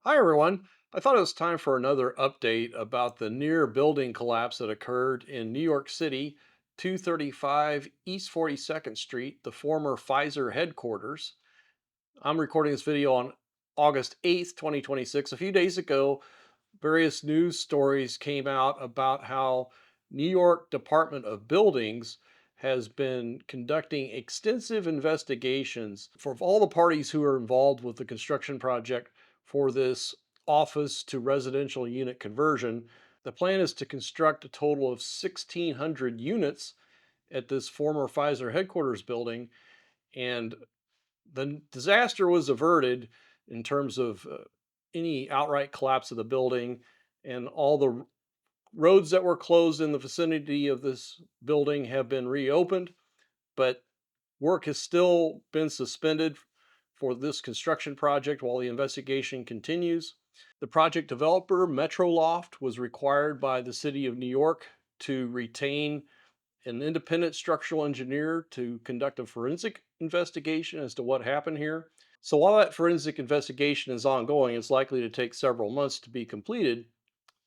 Hi, everyone. I thought it was time for another update about the near building collapse that occurred in New York City, 235 East 42nd Street, the former Pfizer headquarters. I'm recording this video on August 8th, 2026. A few days ago, various news stories came out about how New York Department of Buildings has been conducting extensive investigations for all the parties who are involved with the construction project for this office to residential unit conversion. The plan is to construct a total of 1,600 units at this former Pfizer headquarters building, and the disaster was averted in terms of any outright collapse of the building, and all the roads that were closed in the vicinity of this building have been reopened, but work has still been suspended for this construction project while the investigation continues. The project developer, Metroloft, was required by the city of New York to retain an independent structural engineer to conduct a forensic investigation as to what happened here. So while that forensic investigation is ongoing, it's likely to take several months to be completed.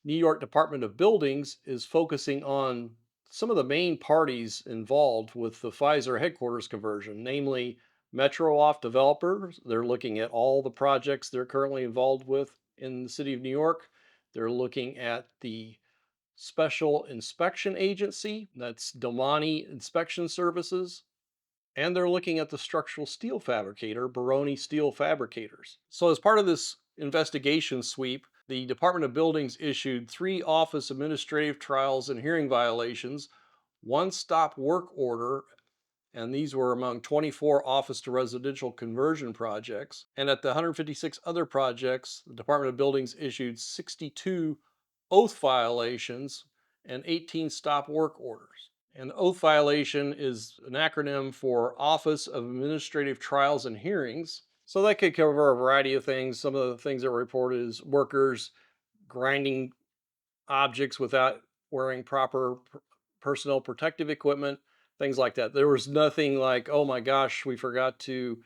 New York Department of Buildings is focusing on some of the main parties involved with the Pfizer headquarters conversion, namely Metroloft developers. They're looking at all the projects they're currently involved with in the city of New York. They're looking at the Special Inspection Agency, that's Domani Inspection Services, and they're looking at the structural steel fabricator, Baroni Steel Fabricators. So, as part of this investigation sweep, the Department of Buildings issued three office administrative trials and hearing violations, one stop work order, and these were among 24 office to residential conversion projects. And at the 156 other projects, the Department of Buildings issued 62 oath violations and 18 stop work orders. And oath violation is an acronym for Office of Administrative Trials and Hearings. So that could cover a variety of things. Some of the things that were reported is workers grinding objects without wearing proper personal protective equipment, things like that. There was nothing like, oh my gosh, we forgot to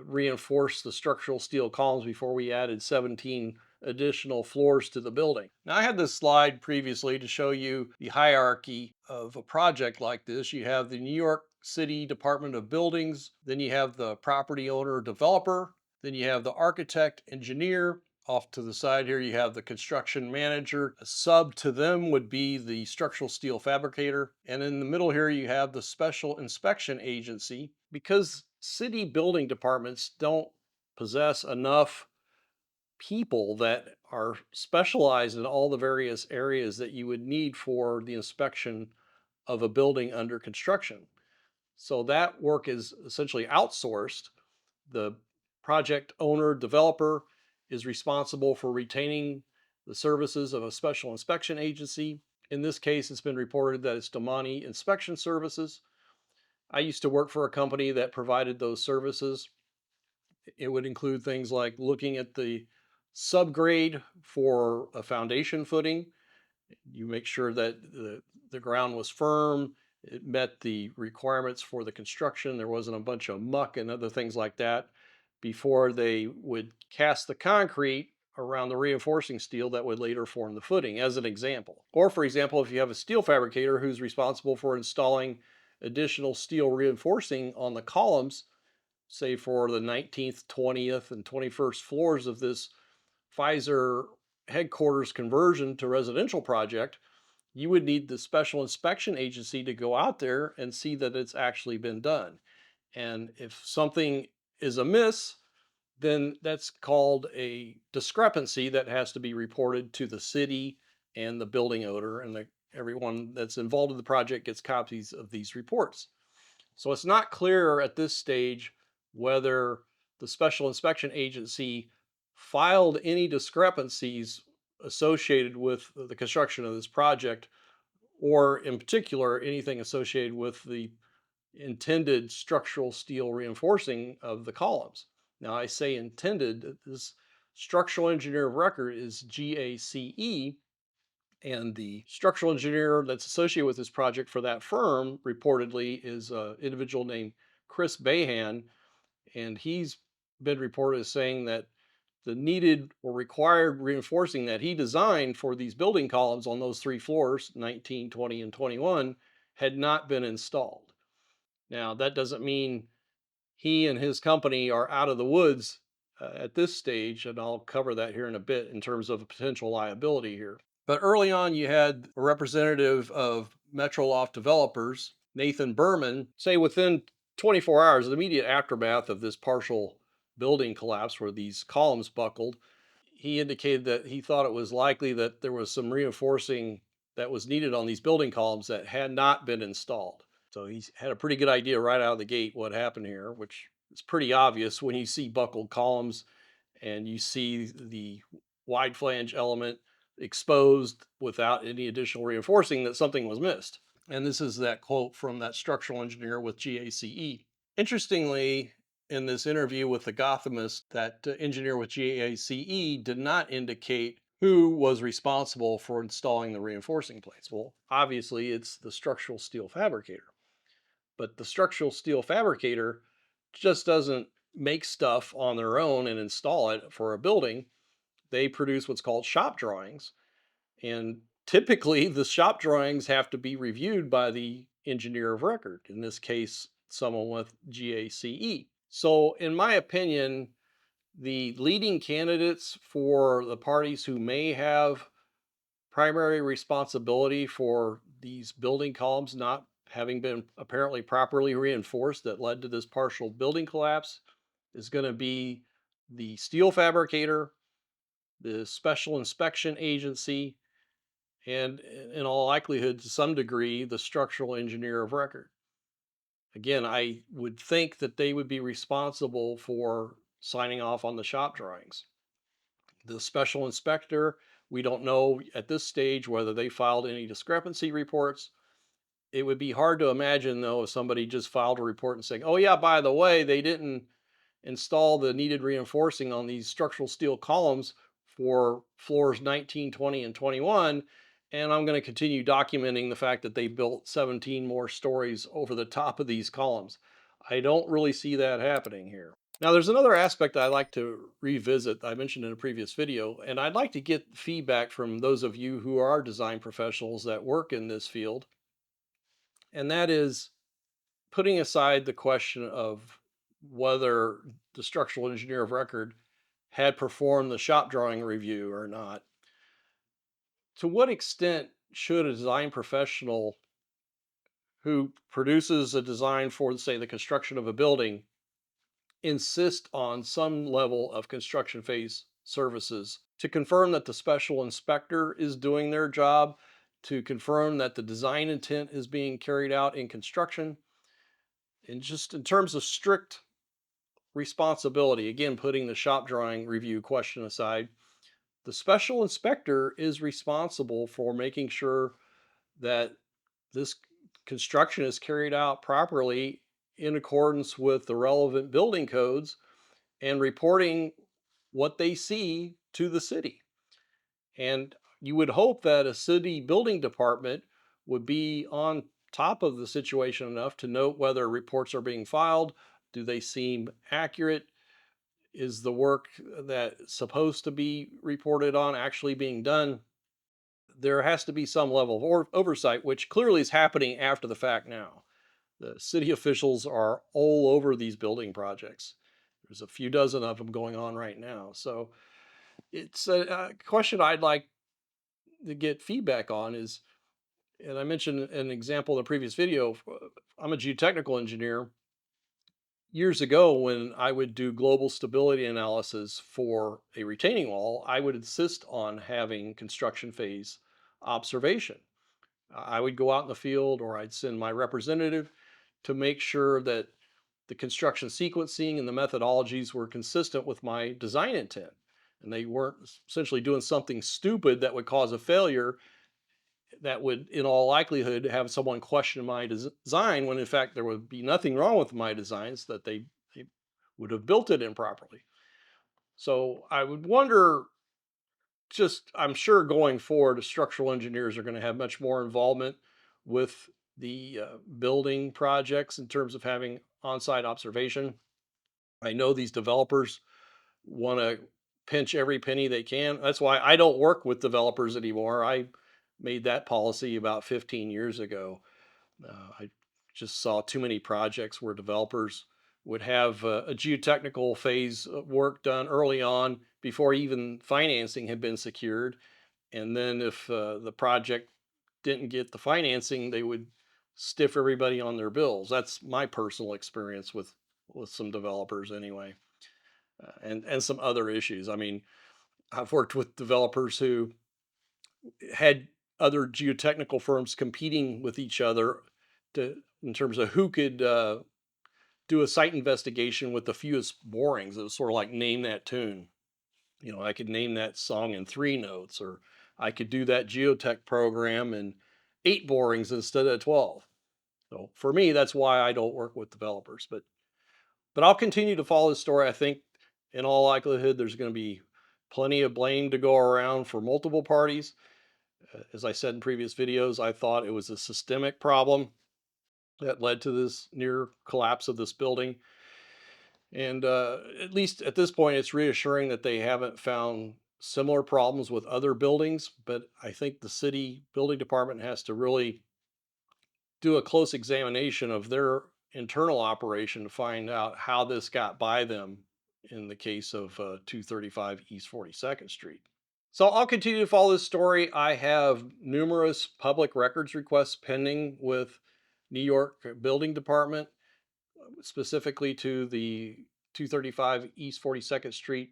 reinforce the structural steel columns before we added 17 additional floors to the building. Now, I had this slide previously to show you the hierarchy of a project like this. You have the New York City Department of Buildings, then you have the property owner developer, then you have the architect engineer. Off to the side here, you have the construction manager. A sub to them would be the structural steel fabricator. And in the middle here, you have the special inspection agency. Because city building departments don't possess enough people that are specialized in all the various areas that you would need for the inspection of a building under construction. So that work is essentially outsourced. The project owner, developer is responsible for retaining the services of a special inspection agency. In this case, it's been reported that it's Domani Inspection Services. I used to work for a company that provided those services. It would include things like looking at the subgrade for a foundation footing. You make sure that the ground was firm, it met the requirements for the construction, there wasn't a bunch of muck and other things like that before they would cast the concrete around the reinforcing steel that would later form the footing, as an example. Or, for example, if you have a steel fabricator who's responsible for installing additional steel reinforcing on the columns, say for the 19th, 20th, and 21st floors of this Pfizer headquarters conversion to residential project, you would need the special inspection agency to go out there and see that it's actually been done. And if something is amiss, then that's called a discrepancy that has to be reported to the city and the building owner, and everyone that's involved in the project gets copies of these reports. So it's not clear at this stage whether the special inspection agency filed any discrepancies associated with the construction of this project, or in particular, anything associated with the intended structural steel reinforcing of the columns. Now, I say intended, this structural engineer of record is GACE, and the structural engineer that's associated with this project for that firm reportedly is an individual named Chris Behan, and he's been reported as saying that the needed or required reinforcing that he designed for these building columns on those three floors, 19, 20, and 21, had not been installed. Now, that doesn't mean he and his company are out of the woods at this stage, and I'll cover that here in a bit in terms of a potential liability here. But early on, you had a representative of Metroloft developers, Nathan Berman, say within 24 hours, the immediate aftermath of this partial building collapse where these columns buckled, he indicated that he thought it was likely that there was some reinforcing that was needed on these building columns that had not been installed. So he had a pretty good idea right out of the gate what happened here, which is pretty obvious when you see buckled columns and you see the wide flange element exposed without any additional reinforcing that something was missed. And this is that quote from that structural engineer with GACE. Interestingly, in this interview with the Gothamist, that engineer with GACE did not indicate who was responsible for installing the reinforcing plates. Well, obviously, it's the structural steel fabricator. But the structural steel fabricator just doesn't make stuff on their own and install it for a building. They produce what's called shop drawings. And typically, the shop drawings have to be reviewed by the engineer of record, in this case, someone with GACE. So, in my opinion, the leading candidates for the parties who may have primary responsibility for these building columns not having been apparently properly reinforced that led to this partial building collapse is going to be the steel fabricator, the special inspection agency, and in all likelihood, to some degree, the structural engineer of record. Again, I would think that they would be responsible for signing off on the shop drawings. The special inspector, we don't know at this stage whether they filed any discrepancy reports. It would be hard to imagine, though, if somebody just filed a report and saying, oh, yeah, by the way, they didn't install the needed reinforcing on these structural steel columns for floors 19, 20, and 21. And I'm going to continue documenting the fact that they built 17 more stories over the top of these columns. I don't really see that happening here. Now, there's another aspect I'd like to revisit I mentioned in a previous video, and I'd like to get feedback from those of you who are design professionals that work in this field, and that is putting aside the question of whether the structural engineer of record had performed the shop drawing review or not. To what extent should a design professional who produces a design for, say, the construction of a building insist on some level of construction phase services to confirm that the special inspector is doing their job, to confirm that the design intent is being carried out in construction, and just in terms of strict responsibility, again, putting the shop drawing review question aside, the special inspector is responsible for making sure that this construction is carried out properly in accordance with the relevant building codes and reporting what they see to the city. And you would hope that a city building department would be on top of the situation enough to note whether reports are being filed. Do they seem accurate? Is the work that's supposed to be reported on actually being done? There has to be some level of oversight, which clearly is happening after the fact now. The city officials are all over these building projects. There's a few dozen of them going on right now. So it's a question I'd like to get feedback on is, and I mentioned an example in the previous video. I'm a geotechnical engineer. Years ago, when I would do global stability analysis for a retaining wall, I would insist on having construction phase observation. I would go out in the field or I'd send my representative to make sure that the construction sequencing and the methodologies were consistent with my design intent. And they weren't essentially doing something stupid that would cause a failure that would, in all likelihood, have someone question my design when in fact there would be nothing wrong with my designs, that they would have built it improperly. So I would wonder, just I'm sure going forward, structural engineers are going to have much more involvement with the building projects in terms of having on-site observation. I know these developers want to pinch every penny they can. That's why I don't work with developers anymore. I made that policy about 15 years ago. I just saw too many projects where developers would have a geotechnical phase work done early on before even financing had been secured. And then if the project didn't get the financing, they would stiff everybody on their bills. That's my personal experience with some developers anyway, and some other issues. I mean, I've worked with developers who had other geotechnical firms competing with each other in terms of who could do a site investigation with the fewest borings. It was sort of like name that tune. I could name that song in 3 notes, or I could do that geotech program in 8 borings instead of 12. So for me, that's why I don't work with developers. But I'll continue to follow this story. I think in all likelihood, there's going to be plenty of blame to go around for multiple parties. As I said in previous videos, I thought it was a systemic problem that led to this near collapse of this building. And at least at this point, it's reassuring that they haven't found similar problems with other buildings. But I think the city building department has to really do a close examination of their internal operation to find out how this got by them in the case of 235 East 42nd Street. So I'll continue to follow this story. I have numerous public records requests pending with New York Building Department, specifically to the 235 East 42nd Street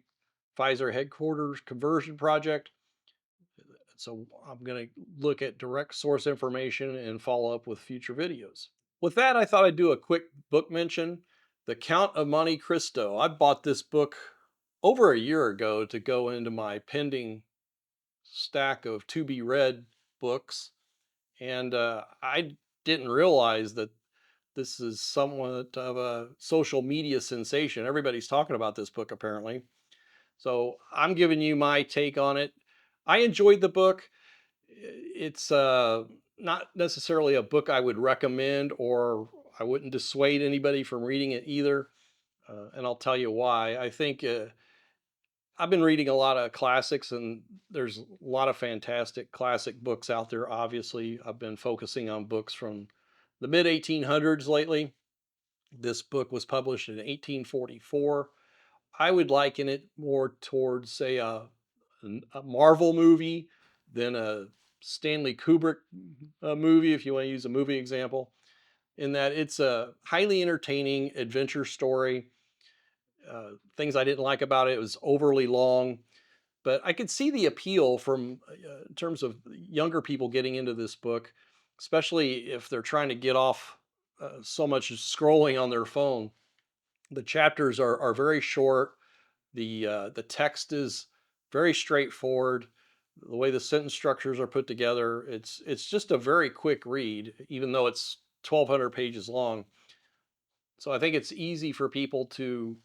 Pfizer headquarters conversion project. So I'm going to look at direct source information and follow up with future videos. With that, I thought I'd do a quick book mention. The Count of Monte Cristo. I bought this book over a year ago to go into my pending stack of to be read books. And I didn't realize that this is somewhat of a social media sensation. Everybody's talking about this book apparently. So I'm giving you my take on it. I enjoyed the book. It's not necessarily a book I would recommend, or I wouldn't dissuade anybody from reading it either. And I'll tell you why. I think I've been reading a lot of classics, and there's a lot of fantastic classic books out there. Obviously, I've been focusing on books from the mid 1800s lately. This book was published in 1844. I would liken it more towards, say, a Marvel movie than a Stanley Kubrick movie, if you want to use a movie example, in that it's a highly entertaining adventure story. Things I didn't like about it, it was overly long, but I could see the appeal from in terms of younger people getting into this book, especially if they're trying to get off so much scrolling on their phone. The chapters are very short. The text is very straightforward. The way the sentence structures are put together, it's just a very quick read, even though it's 1,200 pages long. So I think it's easy for people who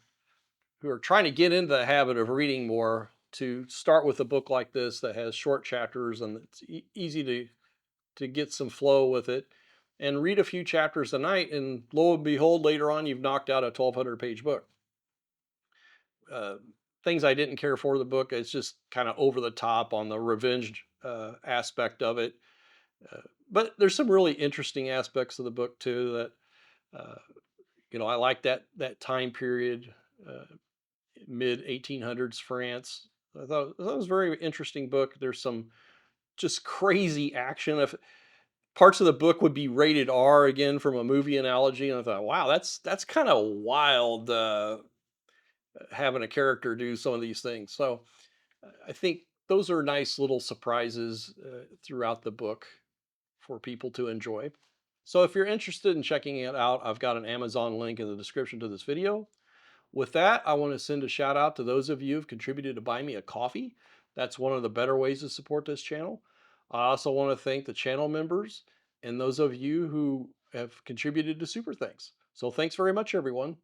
are trying to get into the habit of reading more to start with a book like this that has short chapters, and it's easy to get some flow with it, and read a few chapters a night, and lo and behold, later on you've knocked out a 1,200-page book. uh, Things I didn't care for the book. It's just kind of over the top on the revenge aspect of it. Uh, but there's some really interesting aspects of the book too. That I like that time period, uh, mid 1800s France. I thought it was a very interesting book. There's some just crazy action. If parts of the book would be rated R again from a movie analogy, and I thought, wow, that's kind of wild. Having a character do some of these things. So I think those are nice little surprises throughout the book for people to enjoy. So if you're interested in checking it out, I've got an Amazon link in the description to this video. With that, I want to send a shout out to those of you who've contributed to buy me a coffee. That's one of the better ways to support this channel. I also want to thank the channel members and those of you who have contributed to Super Thanks. So thanks very much, everyone.